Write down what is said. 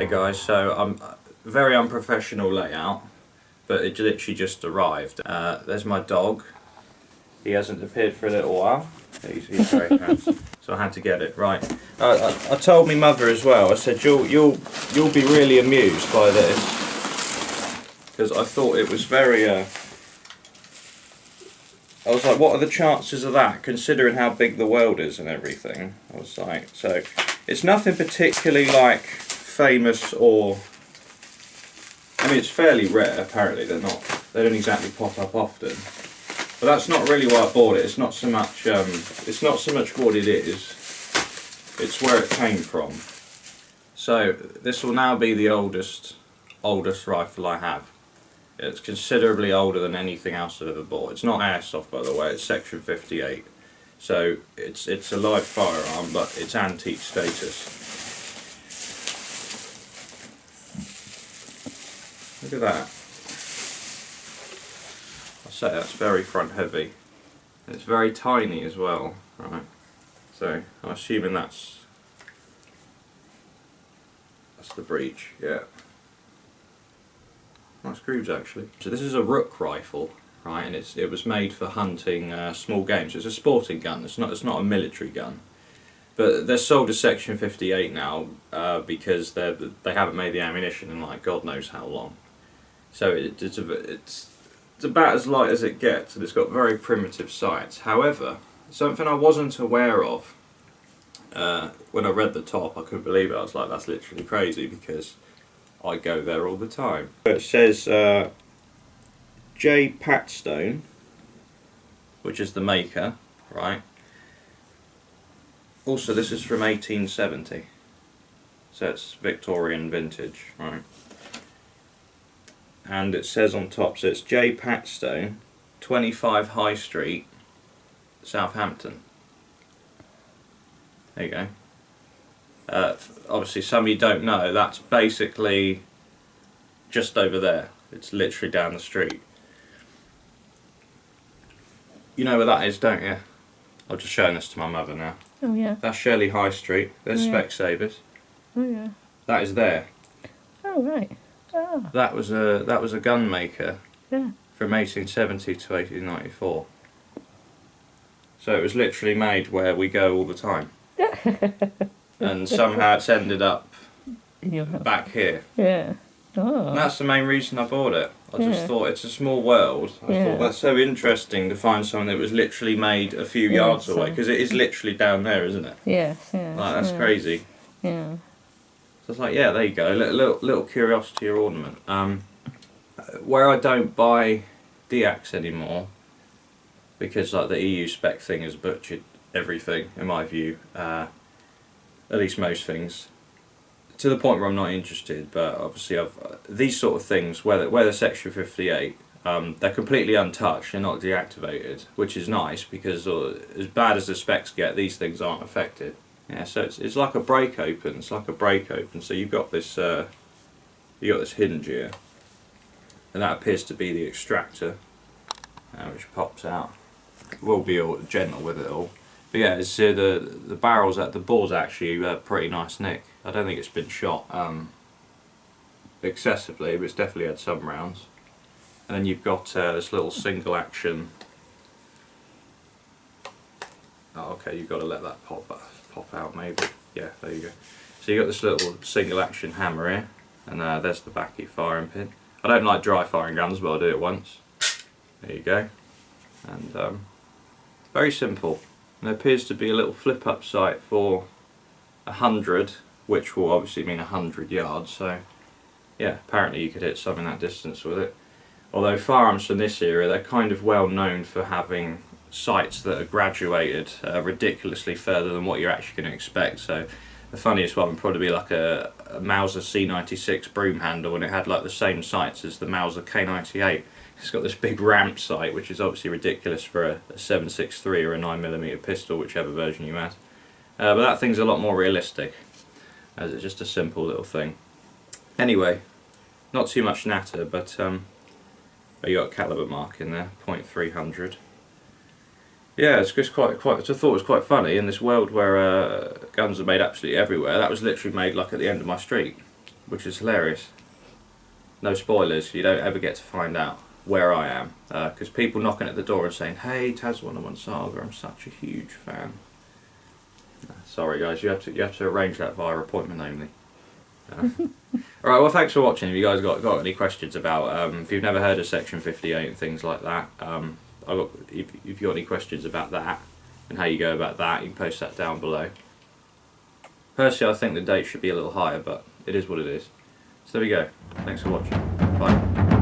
Hey guys, so I'm very unprofessional layout, but it literally just arrived. There's my dog. He hasn't appeared for a little while. He's very handsome, so I had to get it right. I told my mother as well. I said you'll be really amused by this, because I thought it was very. I was like, what are the chances of that, considering how big the world is and everything? I was like, so it's nothing particularly like famous or. I mean, it's fairly rare. Apparently, they don't exactly pop up often. But that's not really why I bought it. It's not so much. It's not so much what it is. It's where it came from. So this will now be the oldest rifle I have. It's considerably older than anything else I've ever bought. It's not airsoft, by the way. It's Section 58. So it's a live firearm, but it's antique status. Look at that. I say that's very front heavy. It's very tiny as well, right? So I'm assuming that's the breech, yeah. Nice grooves actually. So this is a Rook rifle, right? And it was made for hunting small game. So it's a sporting gun. It's not a military gun. But they're sold as Section 58 now because they haven't made the ammunition in like God knows how long. So it's about as light as it gets, and it's got very primitive sights. However, something I wasn't aware of when I read the top, I couldn't believe it. I was like, that's literally crazy, because I go there all the time. It says J.Patstone, which is the maker, right? Also, this is from 1870, so it's Victorian vintage, right? And it says on top, so it's J.Patstone, 25 High Street, Southampton. There you go. Obviously, some of you don't know, that's basically just over there. It's literally down the street. You know where that is, don't you? I'm just showing this to my mother now. Oh yeah. That's Shirley High Street. There's Specsavers. Oh yeah. That is there. Oh right. Oh. That was a gun maker. Yeah. From 1870 to 1894. So it was literally made where we go all the time. And somehow it's ended up back here. Yeah. Oh. And that's the main reason I bought it. I just thought it's a small world. I thought that's so interesting to find something that was literally made a few yards away, because it is literally down there, isn't it? Yes, yes. Like, that's crazy. Yeah. So it's like, yeah, there you go, little curiosity or ornament. Where I don't buy DX anymore, because like the EU spec thing has butchered everything, in my view, at least most things, to the point where I'm not interested. But obviously these sort of things, where they're Section 58, they're completely untouched, they're not deactivated, which is nice, because as bad as the specs get, these things aren't affected. Yeah, so it's like a break open. It's like a break open. So you've got this hinge here, and that appears to be the extractor, which pops out. We'll be all gentle with it all. But yeah, it's the barrels at the bore's actually pretty nice nick. I don't think it's been shot excessively, but it's definitely had some rounds. And then you've got this little single action. Oh, okay, you've got to let that pop out maybe. Yeah, there you go. So you've got this little single action hammer here, and there's the back of your firing pin. I don't like dry firing guns, but I'll do it once. There you go. And very simple. And there appears to be a little flip up sight for 100, which will obviously mean 100 yards. So yeah, apparently you could hit something that distance with it. Although firearms from this era, they're kind of well known for having sights that are graduated ridiculously further than what you're actually going to expect. So the funniest one would probably be like a Mauser C96 broom handle, and it had like the same sights as the Mauser K98. It's got this big ramp sight, which is obviously ridiculous for a 7.63 or a 9mm pistol, whichever version you had. But that thing's a lot more realistic, as it's just a simple little thing. Anyway, not too much natter, but you got a caliber mark in there, .300. Yeah, it's just quite. I thought it was quite funny in this world where guns are made absolutely everywhere. That was literally made like at the end of my street. which is hilarious. No spoilers, you don't ever get to find out where I am, because people knocking at the door and saying, "Hey, Taz101 Saga, I'm such a huge fan." Sorry guys, you have to arrange that via appointment only. Alright, well thanks for watching. If you guys got any questions about, if you've never heard of Section 58 and things like that, if you've got any questions about that and how you go about that, you can post that down below. Personally, I think the date should be a little higher, but it is what it is. So there we go. Thanks for watching. Bye.